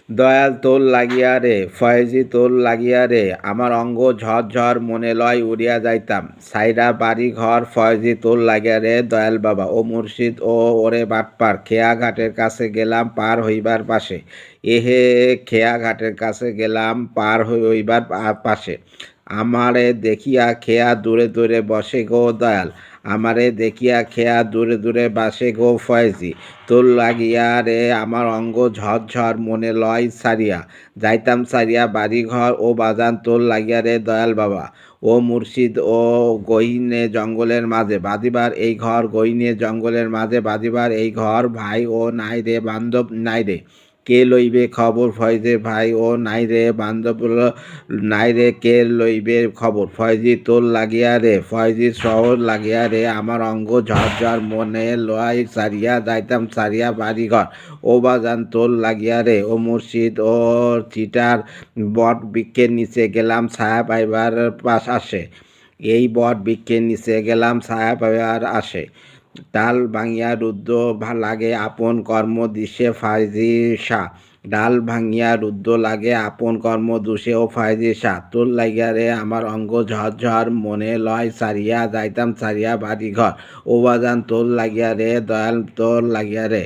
দয়াল তোর লাগিয়া রে, ফয়েজি তোর লাগিয়া রে, আমার অঙ্গ ঝরঝর মনে লয় উড়িয়া যাইতাম। সাইরা বাড়ি ঘর ফয়েজি তোর লাগিয়া রে, দয়াল বাবা ও মুর্শিদ ও ওরে বাটপার, খেয়া ঘাটের কাছে গেলাম পার হইবার পাশে। এহে খেয়া ঘাটের কাছে গেলাম পার হইবার পাশে। আমারে দেখিয়া খেয়া দূরে দূরে বসে গো দয়াল, আমারে দেখিয়া খেয়া দূরে দূরে বাসে গো ফয়েজি। তোর লাগিয়া রে আমার অঙ্গ ঝরঝর মনে লয় সারিয়া যাইতাম সারিয়া বাড়িঘর ও বাজান তোর লাগিয়া রে দয়াল বাবা ও মুর্শিদ ও গহীনে জঙ্গলের মাঝে বাঁধিবার এই ঘর, গহীনে জঙ্গলের মাঝে বাঁধিবার এই ঘর, ভাই ও নাই রে বান্ধব নাই রে, কে লইবে খবর ফয়েজে ভাই ও নাই রে বান্ধব নাই রে, কে লইবে খবর ফয়েজি তোর লাগিয়া রে, ফয়েজি শহর লাগিয়া রে আমার অঙ্গ ঝরঝর মনে লয় সারিয়া যাইতাম সারিয়া বাড়িঘর ও বাজান তোর লাগিয়া রে ও মুর্শিদ ও চিটার বট বৃক্ষের নিচে গেলাম ছায়া পাইবার পাশ আসে। এই বট বৃক্ষের নিচে গেলাম ছায়া পাইবার আসে। ডাল ভাঙিয়া রুদ্র লাগে আপন কর্ম দিশে ফাইজি শাহ, ডাল ভাঙিয়া রুদ্র লাগে আপন কর্ম দুষে ও ফাইজি শাহ। তোর লাগিয়া রে আমার অঙ্গ ঝরঝর মনে লয় সারিয়া যাইতাম সারিয়া বাড়ি ঘর ও বাজান তোর লাগিয়া রে দয়াল তোর লাগিয়া রে।